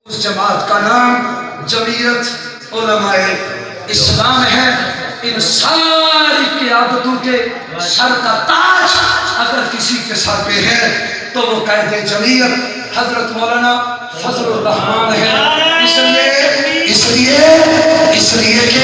اس جماعت کا نام جمعیت علماء اسلام ہے۔ ان ساری قیادتوں کے سر کا تاج اگر کسی کے سر پہ ہے تو وہ قائد جمعیت حضرت مولانا فضل الرحمان ہے۔ اس لیے کہ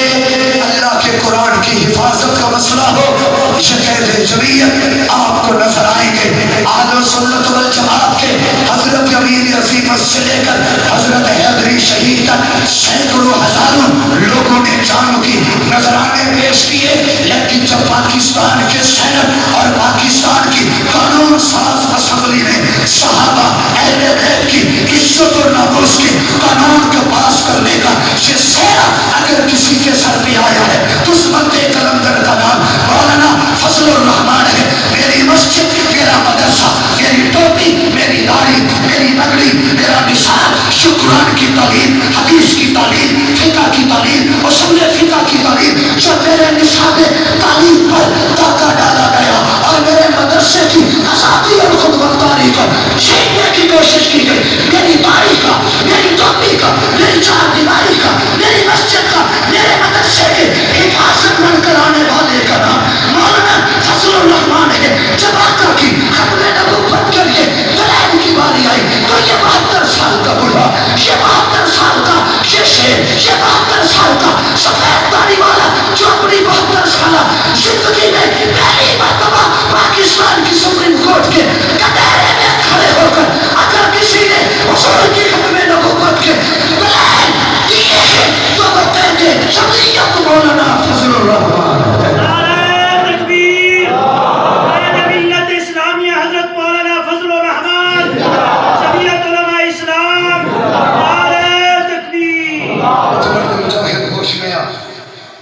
اللہ کے قرآن کی حفاظت کا مسئلہ ہو، یہ قائد جمعیت آپ کو نظر آئیں گے۔ اہل سنت والجماعت کے حضرت امیر عظیم سے لے کر حضرت حیدری شہید تک سینکڑوں ہزاروں لوگوں نے جانوں کی نذرانے پیش کیے، لیکن جب پاکستان کے سینٹ اور پاکستان کی قانون ساز اسمبلی میں صحابہ اہل بیت کی عزت اور ناموس کے قانون کو پاس کرنے کا یہ سہرا اگر کسی کے سر پہ آیا ہے تو اس بندے قلندر کا نام مولانا فضل الرحمان ہے۔ میری مسجد، میرا مدرسہ، میری ٹوپی، میری داڑھی، میری پگڑی، میرا نصاب قرآن کی تعلیم، حدیث کی تعلیم، فقہ کی تعلیم، اصول فقہ کی تعلیم، جب میرے نصاب تعلیم پر ڈاکہ ڈالا گیا اور میرے مدرسے کی آزادی اور خودمختاری کو چھیننے کی کوشش کی گئی، میری داڑھی کا، میری ٹوپی کا، میری چار دیواری کا، میری مسجد کا، میرے مدرسے کے حفاظت بن کر آنے والے کا نام مولانا فضل الرحمان ہے۔ جب آقا کی ختم نبوت کر کے دلائل کی باری آئی تو یہ 72 سال کا بڑھا، یہ 72 سال کا یہ شیر، یہ 72 سال کا سفید داڑھی والا جو اپنی 72 سالہ زندگی میں پہلی مرتبہ پاکستان کی سپریم کورٹ کے کٹہرے میں کھڑے ہو کر اگر کسی نے حضور کی ختم نبوت کے دلائل دیے ہیں تو وہ کہتے ہیں جمعیت مولانا فضل الرحمان۔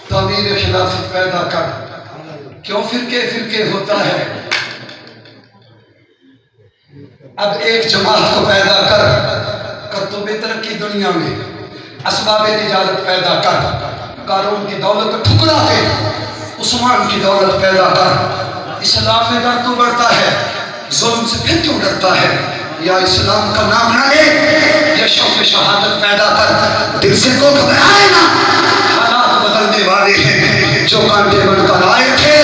تعمیر خلافت پیدا کر، کیوں فرقے ہوتا ہے؟ اب ایک جماعت کو پیدا کر تو بے ترقی دنیا میں اسباب تجارت پیدا کر، قارون کی دولت کو ٹھکرا دے، عثمان کی دولت پیدا کر۔ اسلام میں ڈر تو بڑھتا ہے، ظلم سے پھر کیوں ڈرتا ہے؟ یا اسلام کا نام نہ لے، یا شوق شہادت پیدا کر، دل سے کو گھبرائے نا۔ حالات بدلنے والے ہیں، جو کانٹے بن کر آئے تھے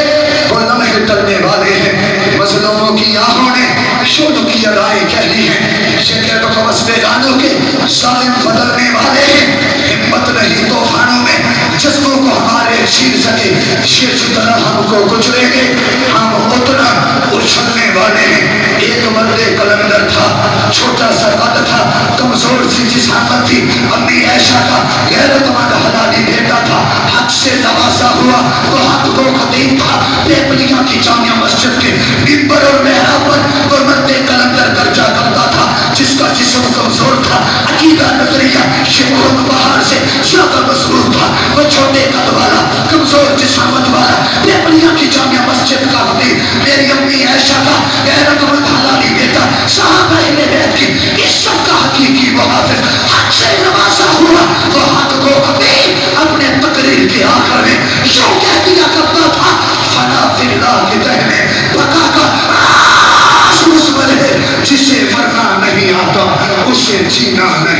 وہ لمحے ٹلنے والے ہیں۔ مظلوموں کی آہوں نے شعلوں کی ادائیں کہلی ہیں، شکیتوں کو وصلے جانوں کے ظالم بدلنے والے ہیں۔ ہمت نہیں طوفانوں میں جذبوں کو ہمارے چھین سکے، یہ جتنا ہم کو گزریں گے ہم اتنا اچھلنے والے ہیں۔ ایک مرد قلندر تھا، چھوٹا سا قد تھا، کمزور سی جسامت تھی، امی عائشہ کا غیرت مند حلالی بیٹا تھا، حق سے نوازا ہوا وہ حق کو خطیب تھا۔ پیپلیاں کی جامع مسجد کے ممبر اور محراب پر وہ مرد قلندر درجہ کرتا تھا، جس کا جسم کمزور تھا، عقیدہ نظریہ شکوک بہار سے زیادہ مضبوط تھا۔ وہ چھوٹے قد والا، کمزور جسامت والا، پیپلیاں کی جامع مسجد کا خطیب، میری امی عائشہ کا غیرت مند حلالی بیٹا، صحابہ اہل بیت کی عزت کا حقیقی محافظ، حق سے نوازا ہوا وہ حق کو خطیب اپنے تقریر کے آخر میں یوں کہہ دیا کرتا تھا، فنا فی اللہ کے تہنے بقا کا راز مصور ہے، جسے مرنا نہیں آتا اسے جینا نہیں